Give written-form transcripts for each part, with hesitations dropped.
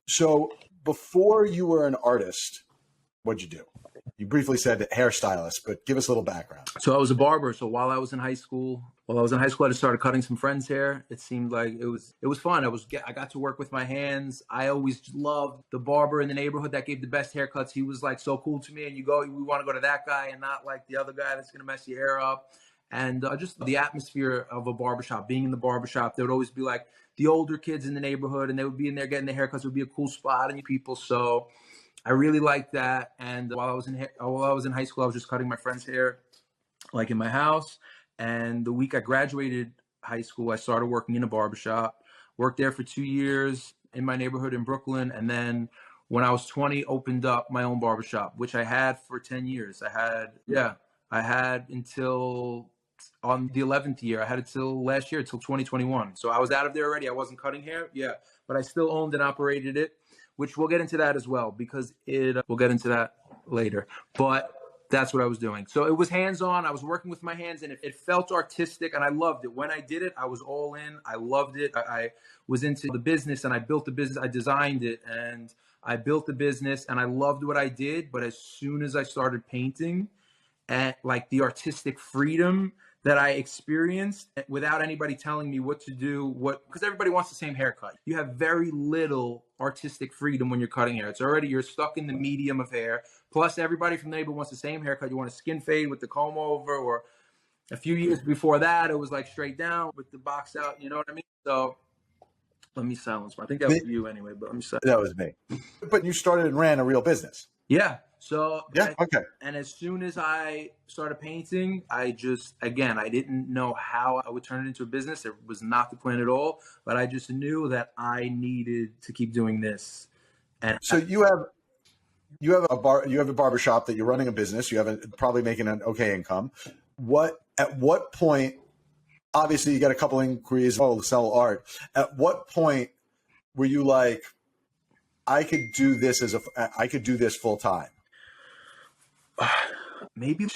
So before you were an artist, what'd you do? You briefly said hairstylist, but give us a little background. So I was a barber. So while I was in high school, I just started cutting some friends' hair. It seemed like it was fun. I got to work with my hands. I always loved the barber in the neighborhood that gave the best haircuts. He was like so cool to me. And we want to go to that guy and not like the other guy that's going to mess your hair up. And just the atmosphere of a barbershop, being in the barbershop, there would always be like the older kids in the neighborhood, and they would be in there getting their haircuts. It would be a cool spot and people. So I really liked that. And while I was in high school, I was just cutting my friend's hair, like in my house. And the week I graduated high school, I started working in a barbershop. Worked there for 2 years in my neighborhood in Brooklyn. And then when I was 20, opened up my own barbershop, which I had for 10 years. I had until on the 11th year. I had it till last year, till 2021. So I was out of there already. I wasn't cutting hair. Yeah. But I still owned and operated it, which we'll get into that as well, because we'll get into that later. But that's what I was doing. So it was hands-on. I was working with my hands, and it felt artistic, and I loved it. When I did it, I was all in. I loved it. I was into the business, and I built the business. I designed it, and I built the business, and I loved what I did. But as soon as I started painting, and like the artistic freedom that I experienced without anybody telling me what to do, because everybody wants the same haircut. You have very little artistic freedom when you're cutting hair. You're stuck in the medium of hair. Plus everybody from the neighborhood wants the same haircut. You want a skin fade with the comb over, or a few years before that, it was like straight down with the box out. You know what I mean? So let me silence. I think that was you anyway, but let me silence. That was me. But you started and ran a real business. Yeah. So okay. And as soon as I started painting, I didn't know how I would turn it into a business. It was not the plan at all, but I just knew that I needed to keep doing this. And so you have a barbershop that you're running a business. You have probably making an okay income. At what point? Obviously, you got a couple inquiries. Oh, sell art. At what point were you like, I could do this full time? Maybe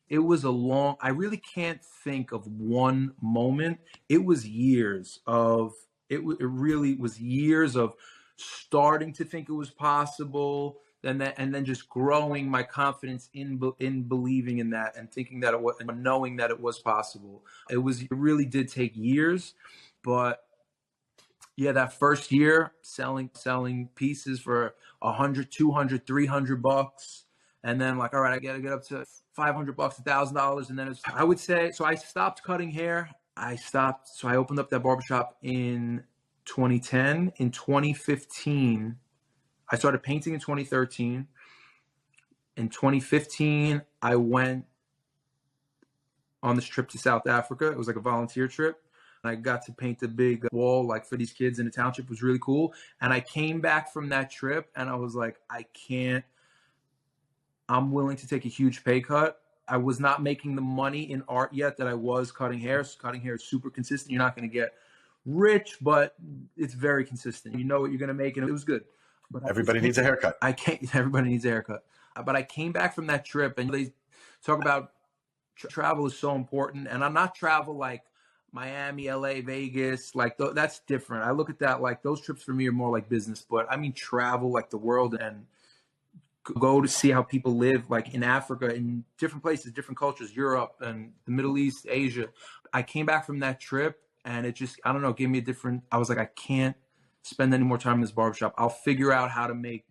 it was I really can't think of one moment. It was years of, it really was years of starting to think it was possible, and then just growing my confidence in believing in that, and thinking that it was, and knowing that it was possible. It really did take years, but yeah, that first year selling pieces for $100, $200, $300. And then like, all right, I got to get up to $500, $1,000. And then I would say, so I stopped cutting hair. So I opened up that barbershop in 2010. In 2015, I started painting in 2013. In 2015, I went on this trip to South Africa. It was like a volunteer trip. And I got to paint a big wall like for these kids in the township. It was really cool. And I came back from that trip and I was like, I'm willing to take a huge pay cut. I was not making the money in art yet that I was cutting hair. So cutting hair is super consistent. You're not going to get rich, but it's very consistent. You know what you're going to make, and it was good. But everybody needs a haircut. Everybody needs a haircut. But I came back from that trip, and they talk about travel is so important. And I'm not travel like Miami, LA, Vegas. Like that's different. I look at that like those trips for me are more like business. But I mean travel like the world, and go to see how people live, like in Africa, in different places, different cultures, Europe and the Middle East, Asia. I came back from that trip and it just, I don't know, gave me I was like, I can't spend any more time in this barbershop. I'll figure out how to make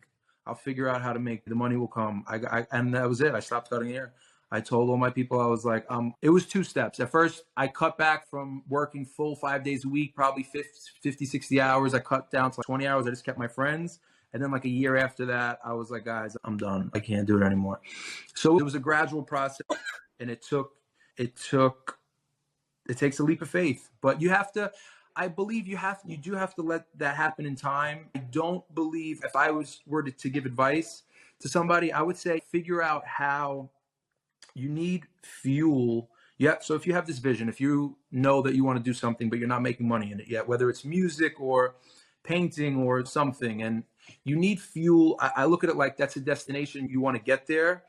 the money will come. And that was it. I stopped cutting hair. I told all my people, I was like, it was 2 steps. At first I cut back from working full 5 days a week, probably 50, 60 hours. I cut down to like 20 hours. I just kept my friends. And then like a year after that, I was like, guys, I'm done. I can't do it anymore. So it was a gradual process, and it takes a leap of faith, but I believe you do have to let that happen in time. I don't believe, if I were to give advice to somebody, I would say, figure out how you need fuel. Yeah. So if you have this vision, if you know that you want to do something, but you're not making money in it yet, whether it's music or painting or something, and you need fuel. I look at it like that's a destination. You want to get there,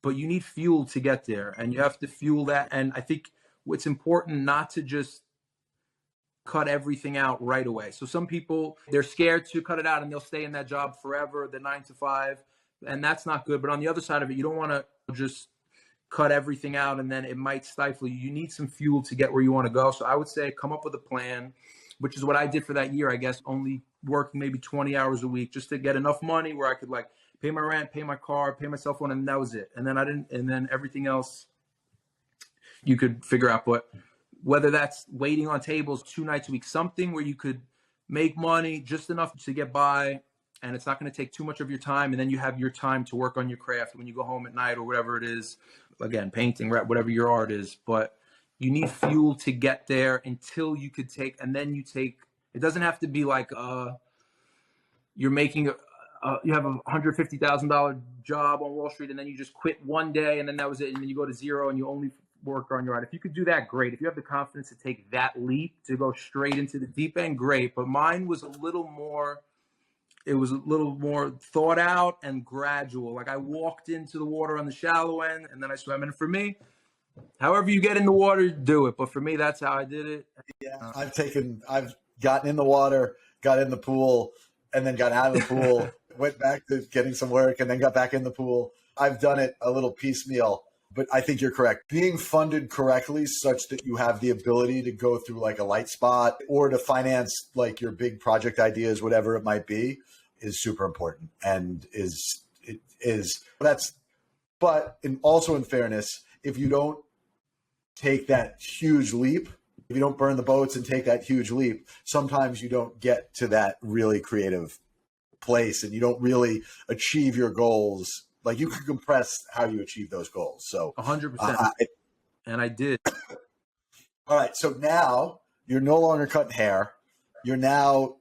but you need fuel to get there, and you have to fuel that. And I think what's important, not to just cut everything out right away. So some people, they're scared to cut it out and they'll stay in that job forever, the 9 to 5, and that's not good. But on the other side of it, you don't want to just cut everything out and then it might stifle you. You need some fuel to get where you want to go. So I would say come up with a plan, which is what I did for that year, I guess, only working maybe 20 hours a week just to get enough money where I could like pay my rent, pay my car, pay my cell phone, and that was it. And then everything else you could figure out. But whether that's waiting on tables 2 nights a week, something where you could make money just enough to get by, and it's not going to take too much of your time, and then you have your time to work on your craft when you go home at night or whatever it is. Again, painting, whatever your art is. But you need fuel to get there until you could take, and then you take, it doesn't have to be like you're making you have a $150,000 job on Wall Street and then you just quit one day and then that was it, and then you go to zero and you only work on your art. If you could do that, great. If you have the confidence to take that leap to go straight into the deep end, great. But mine was a little more thought out and gradual. Like I walked into the water on the shallow end and then I swam. And for me, however you get in the water, do it. But for me, that's how I did it. Yeah, I've gotten in the water, got in the pool, and then got out of the pool, went back to getting some work, and then got back in the pool. I've done it a little piecemeal, but I think you're correct. Being funded correctly such that you have the ability to go through like a light spot or to finance like your big project ideas, whatever it might be, is super important and but also in fairness, if you don't take that huge leap, if you don't burn the boats and take that huge leap, sometimes you don't get to that really creative place and you don't really achieve your goals. Like you can compress how you achieve those goals. So 100%. And I did. All right. So now you're no longer cutting hair. You're now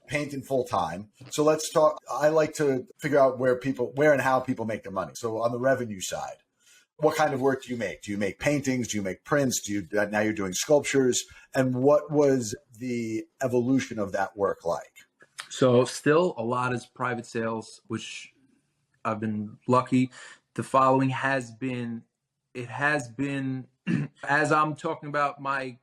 painting full time. So let's talk. I like to figure out where and how people make their money. So on the revenue side, what kind of work do you make? Do you make paintings? Do you make prints? Now you're doing sculptures? And what was the evolution of that work like? So still a lot is private sales, which I've been lucky. The following has been as I'm talking about, my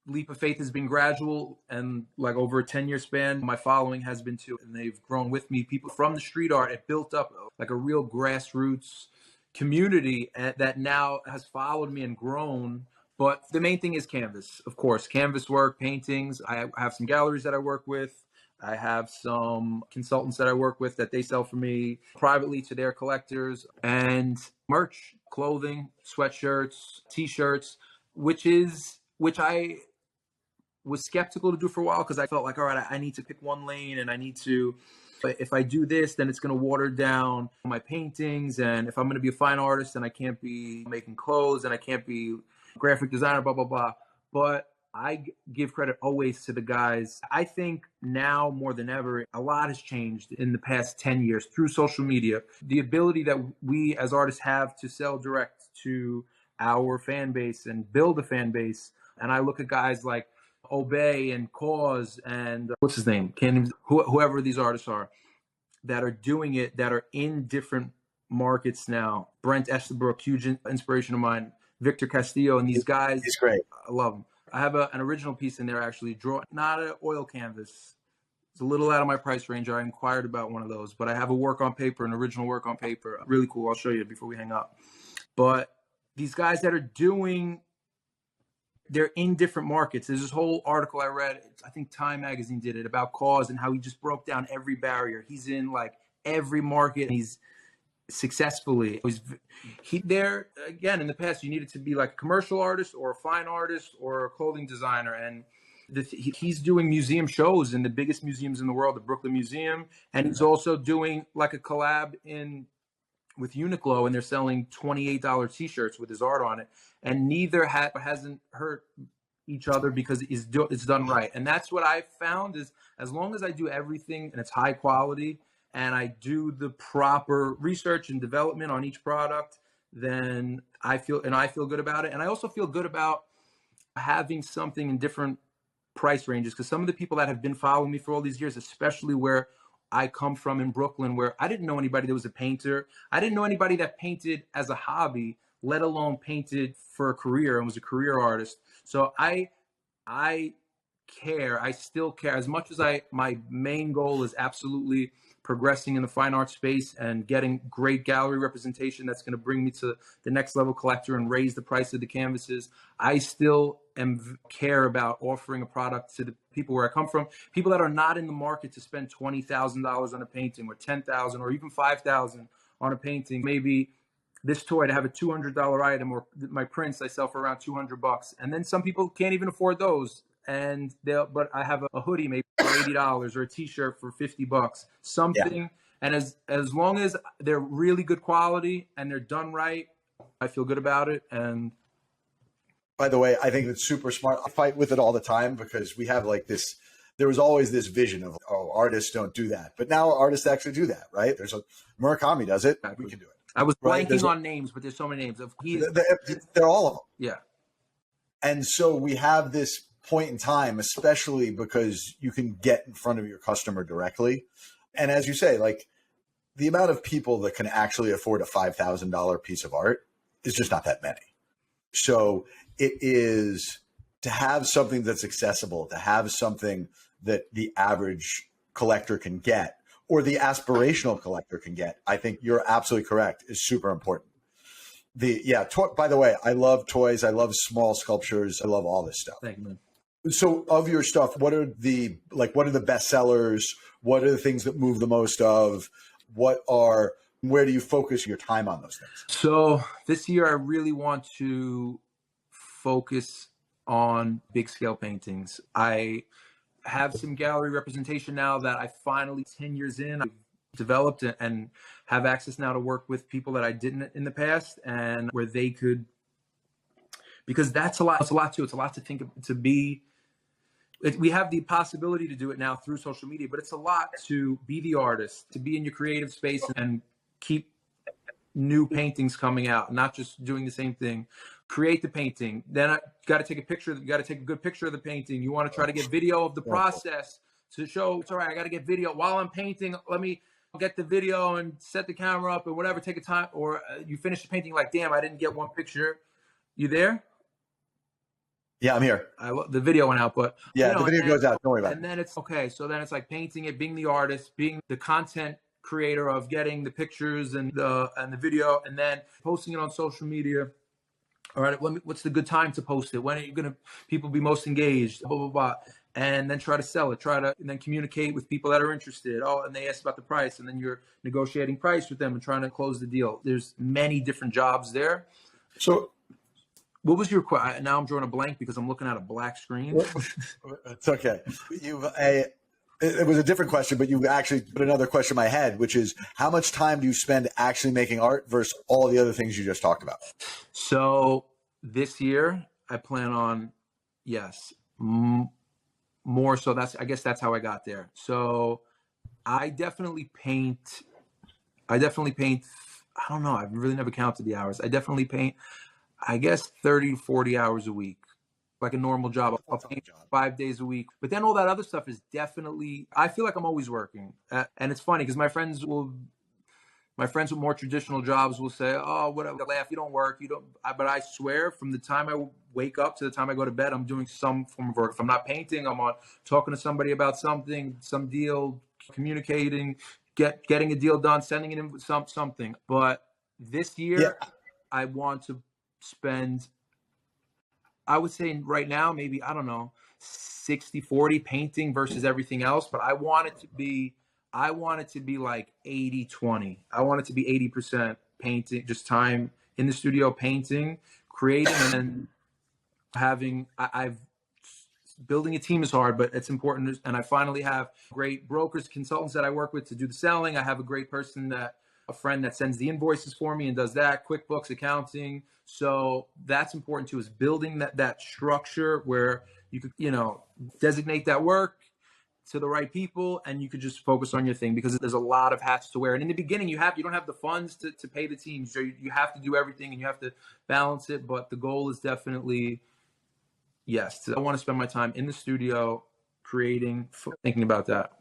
leap of faith has been gradual, and like over a 10-year span, my following has been too, and they've grown with me. People from the street art, it built up like a real grassroots community that now has followed me and grown. But the main thing is canvas, of course, canvas work, paintings. I have some galleries that I work with. I have some consultants that I work with that they sell for me privately to their collectors, and merch, clothing, sweatshirts, t-shirts, which I was skeptical to do for a while because I felt like, all right, I need to pick one lane and if I do this, then it's going to water down my paintings. And if I'm going to be a fine artist, then I can't be making clothes and I can't be a graphic designer, blah, blah, blah. But I give credit always to the guys. I think now more than ever, a lot has changed in the past 10 years through social media. The ability that we as artists have to sell direct to our fan base and build a fan base. And I look at guys like Obey and Cause and what's his name? Whoever these artists are that are doing it, that are in different markets now. Brent Estabrook, huge inspiration of mine. Victor Castillo, and these guys. He's great. I love them. I have an original piece in there actually, not an oil canvas. It's a little out of my price range. I inquired about one of those, but I have a work on paper, an original work on paper. Really cool. I'll show you before we hang up. But these guys that are they're in different markets. There's this whole article I read, I think Time Magazine did it, about Cause and how he just broke down every barrier. He's in like every market. He's successfully. There again, in the past, you needed to be like a commercial artist or a fine artist or a clothing designer. And he's doing museum shows in the biggest museums in the world, the Brooklyn Museum. And he's also doing like a collab with Uniqlo, and they're selling $28 t-shirts with his art on it. And neither hasn't hurt each other because it's done right. And that's what I found is, as long as I do everything and it's high quality and I do the proper research and development on each product, then I feel good about it. And I also feel good about having something in different price ranges, because some of the people that have been following me for all these years, especially where I come from in Brooklyn, where I didn't know anybody that was a painter. I didn't know anybody that painted as a hobby, let alone painted for a career and was a career artist. So I care. I still care as much as my main goal is absolutely progressing in the fine art space and getting great gallery representation that's going to bring me to the next level collector and raise the price of the canvases. I still care about offering a product to the people where I come from, people that are not in the market to spend $20,000 on a painting or $10,000 or even $5,000 on a painting. Maybe this toy to have a $200 item, or my prints I sell for around $200. And then some people can't even afford those. But I have a hoodie maybe for $80 or a t-shirt for $50, something. Yeah. And as long as they're really good quality and they're done right, I feel good about it. And by the way, I think it's super smart. I fight with it all the time because we have like this, there was always this vision of, oh, artists don't do that. But now artists actually do that, right? There's Murakami does it. We can do it. I was blanking on names, but there's so many names. They're all of them. Yeah. And so we have this point in time, especially because you can get in front of your customer directly. And as you say, like the amount of people that can actually afford a $5,000 piece of art is just not that many. So it is to have something that's accessible, to have something that the average collector can get or the aspirational collector can get. I think you're absolutely correct, is super important. By the way, I love toys. I love small sculptures. I love all this stuff. Thank you, man. So of your stuff, what are the best sellers? What are the things that move the most of? Where do you focus your time on those things? So this year, I really want to focus on big scale paintings. I have some gallery representation now that I finally, 10 years in, I've developed and have access now to work with people that I didn't in the past, and where they could, because that's a lot. It's a lot too. It's a lot to think of, we have the possibility to do it now through social media, but it's a lot to be the artist, to be in your creative space and keep new paintings coming out, not just doing the same thing. Create the painting. Then I got to take a picture. You got to take a good picture of the painting. You want to try to get video of the process to show, it's all right, I got to get video while I'm painting. Let me get the video and set the camera up or whatever, take a time. Or you finish the painting like, damn, I didn't get one picture. You there? Yeah, I'm here. The video went out, but yeah, the video goes out. Don't worry about it. And then it's okay. So then it's like painting it, being the artist, being the content creator of getting the pictures and the video, and then posting it on social media. All right, what's the good time to post it? When are you gonna people be most engaged? Blah blah blah, and then try to sell it. And then communicate with people that are interested. Oh, and they ask about the price, and then you're negotiating price with them and trying to close the deal. There's many different jobs there. So. What was your question? Now I'm drawing a blank because I'm looking at a black screen. It's okay. It was a different question, but you actually put another question in my head, which is how much time do you spend actually making art versus all the other things you just talked about? So this year I plan on, more. So I guess that's how I got there. So I definitely paint. I don't know. I've really never counted the hours. I definitely paint, I guess 30 to 40 hours a week, like a normal job. I'll paint 5 days a week. But then all that other stuff is definitely, I feel like I'm always working. And it's funny because my friends with more traditional jobs will say, oh, whatever, laugh, you don't work. But I swear from the time I wake up to the time I go to bed, I'm doing some form of work. If I'm not painting, I'm on talking to somebody about something, some deal, communicating, getting a deal done, sending it in something. But this year, I want to spend, I would say right now, maybe, I don't know, 60-40 painting versus everything else. But I want it to be like 80-20. I want it to be 80% painting, just time in the studio painting, creating, and then having, building a team is hard, but it's important. And I finally have great brokers, consultants that I work with to do the selling. I have a great a friend that sends the invoices for me and does that, QuickBooks, accounting. So that's important too, is building that structure where you could, designate that work to the right people and you could just focus on your thing, because there's a lot of hats to wear. And in the beginning, you don't have the funds to pay the team. So you have to do everything and you have to balance it. But the goal is definitely, I want to spend my time in the studio creating, thinking about that.